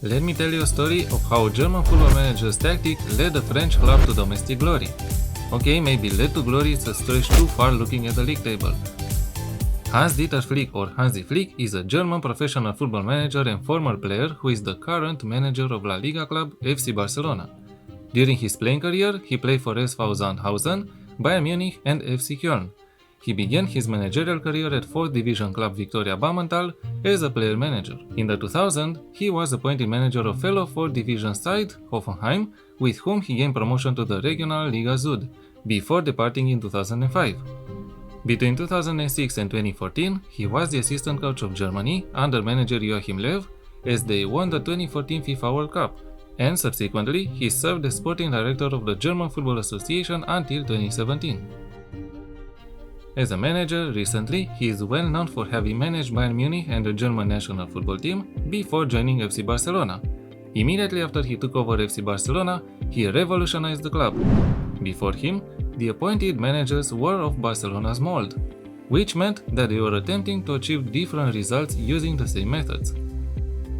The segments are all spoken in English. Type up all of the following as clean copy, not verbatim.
Let me tell you a story of how German football manager's tactic led the French club to domestic glory. Okay, maybe led to glory is a stretch too far looking at the league table. Hansi Flick or Hansi Flick is a German professional football manager and former player who is the current manager of La Liga club FC Barcelona. During his playing career, he played for SV Sandhausen, Bayern Munich and FC Köln. He began his managerial career at 4th Division club Viktoria Baumantal as a player manager. In the 2000, he was appointed manager of fellow 4th Division side Hoffenheim, with whom he gained promotion to the Regional Liga Süd, before departing in 2005. Between 2006 and 2014, he was the assistant coach of Germany under manager Joachim Löw as they won the 2014 FIFA World Cup, and subsequently he served as sporting director of the German Football Association until 2017. As a manager, recently, he is well known for having managed Bayern Munich and the German national football team before joining FC Barcelona. Immediately after he took over FC Barcelona, he revolutionized the club. Before him, the appointed managers were of Barcelona's mold, which meant that they were attempting to achieve different results using the same methods.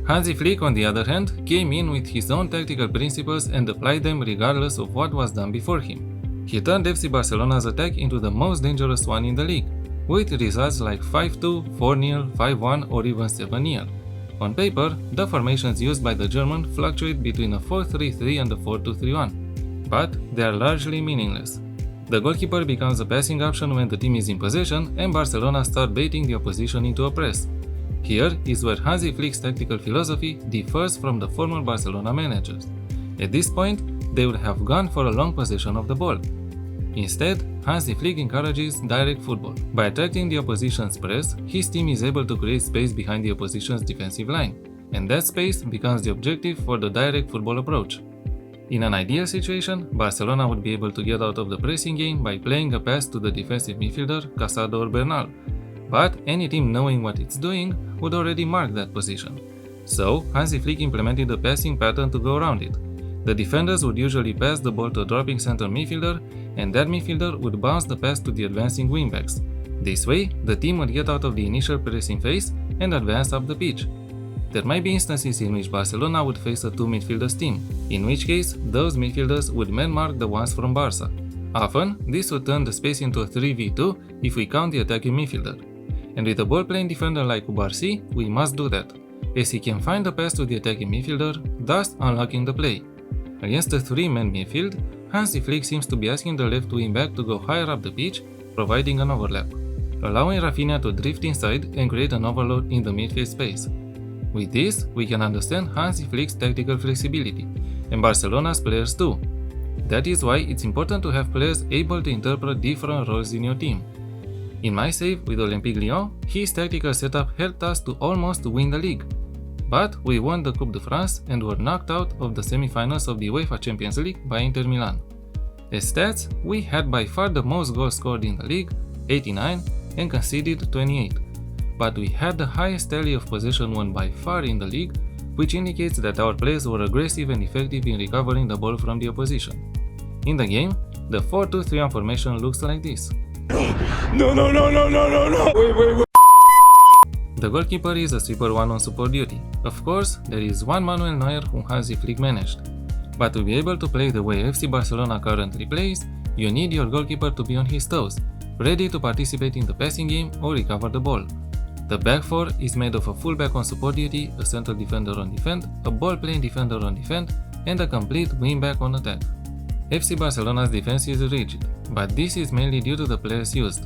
Hansi Flick, on the other hand, came in with his own tactical principles and applied them regardless of what was done before him. He turned FC Barcelona's attack into the most dangerous one in the league, with results like 5-2, 4-0, 5-1 or even 7-0. On paper, the formations used by the German fluctuate between a 4-3-3 and a 4-2-3-1, but they are largely meaningless. The goalkeeper becomes a passing option when the team is in possession and Barcelona start baiting the opposition into a press. Here is where Hansi Flick's tactical philosophy differs from the former Barcelona managers. At this point, they would have gone for a long possession of the ball. Instead, Hansi Flick encourages direct football. By attracting the opposition's press, his team is able to create space behind the opposition's defensive line, and that space becomes the objective for the direct football approach. In an ideal situation, Barcelona would be able to get out of the pressing game by playing a pass to the defensive midfielder Casado or Bernal, but any team knowing what it's doing would already mark that position. So, Hansi Flick implemented a passing pattern to go around it. The defenders would usually pass the ball to a dropping center midfielder, and that midfielder would bounce the pass to the advancing wingbacks. This way, the team would get out of the initial pressing phase and advance up the pitch. There might be instances in which Barcelona would face a two midfielders team, in which case those midfielders would man-mark the ones from Barca. Often, this would turn the space into a 3v2 if we count the attacking midfielder. And with a ball-playing defender like Ubarsi, we must do that, as he can find the pass to the attacking midfielder, thus unlocking the play. Against a three-man midfield, Hansi Flick seems to be asking the left wing-back to go higher up the pitch, providing an overlap, allowing Rafinha to drift inside and create an overload in the midfield space. With this, we can understand Hansi Flick's tactical flexibility, and Barcelona's players too. That is why it's important to have players able to interpret different roles in your team. In my save with Olympique Lyon, his tactical setup helped us to almost win the league. But we won the Coupe de France and were knocked out of the semi-finals of the UEFA Champions League by Inter Milan. As stats, we had by far the most goals scored in the league, 89, and conceded 28. But we had the highest tally of possession won by far in the league, which indicates that our players were aggressive and effective in recovering the ball from the opposition. In the game, the 4-2-3-1 formation looks like this. No. Wait. The goalkeeper is a sweeper one on support duty. Of course, there is one Manuel Neuer whom Hansi Flick managed. But to be able to play the way FC Barcelona currently plays, you need your goalkeeper to be on his toes, ready to participate in the passing game or recover the ball. The back four is made of a fullback on support duty, a central defender on defend, a ball-playing defender on defend, and a complete wingback on attack. FC Barcelona's defense is rigid, but this is mainly due to the players used.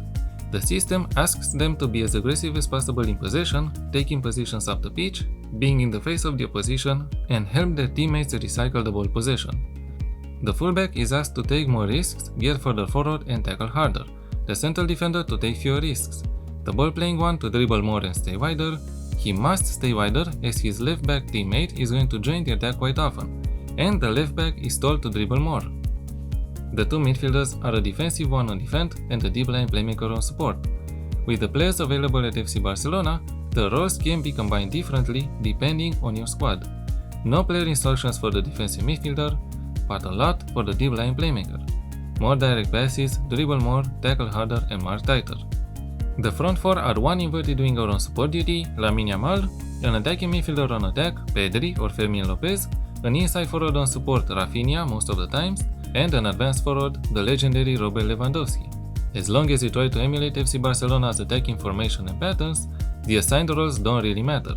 The system asks them to be as aggressive as possible in possession, taking positions up the pitch, being in the face of the opposition, and help their teammates recycle the ball possession. The fullback is asked to take more risks, get further forward and tackle harder, the central defender to take fewer risks, the ball-playing one to dribble more and stay wider. He must stay wider as his left-back teammate is going to join the attack quite often, and the left-back is told to dribble more. The two midfielders are a defensive one on defend and a deep line playmaker on support. With the players available at FC Barcelona, the roles can be combined differently depending on your squad. No player instructions for the defensive midfielder, but a lot for the deep line playmaker. More direct passes, dribble more, tackle harder and mark tighter. The front four are one inverted winger on support duty, Lamine Yamal, an attacking midfielder on attack, Pedri or Fermin Lopez, an inside forward on support, Rafinha most of the times, and an advanced forward, the legendary Robert Lewandowski. As long as you try to emulate FC Barcelona's attacking formation and patterns, the assigned roles don't really matter.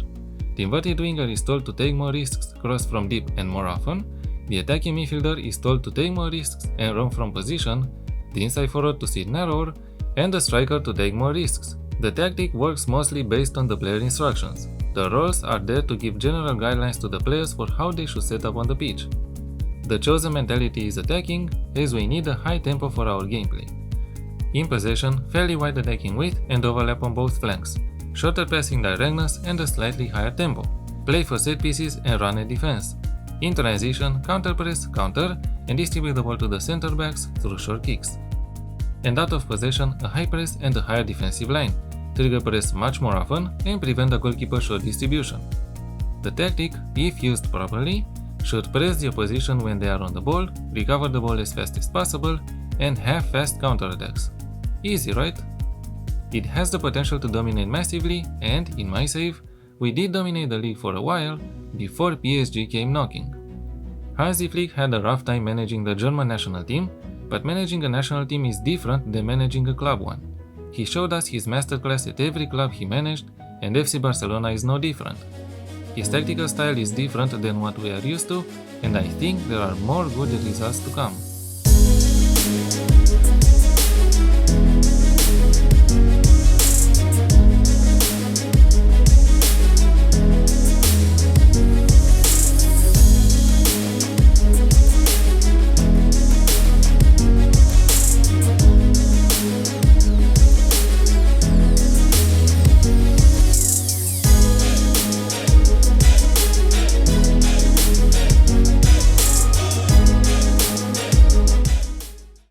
The inverted winger is told to take more risks, cross from deep and more often, the attacking midfielder is told to take more risks and run from position, the inside forward to sit narrower, and the striker to take more risks. The tactic works mostly based on the player instructions. The roles are there to give general guidelines to the players for how they should set up on the pitch. The chosen mentality is attacking, as we need a high tempo for our gameplay. In possession, fairly wide attacking width and overlap on both flanks, shorter passing directness and a slightly higher tempo. Play for set pieces and run at defense. In transition, counter press, counter, and distribute the ball to the center backs through short kicks. And out of possession, a high press and a higher defensive line, trigger press much more often and prevent the goalkeeper short distribution. The tactic, if used properly, should press the opposition when they are on the ball, recover the ball as fast as possible, and have fast counterattacks. Easy, right? It has the potential to dominate massively, and, in my save, we did dominate the league for a while before PSG came knocking. Hansi Flick had a rough time managing the German national team, but managing a national team is different than managing a club one. He showed us his masterclass at every club he managed, and FC Barcelona is no different. His tactical style is different than what we are used to, and I think there are more good results to come.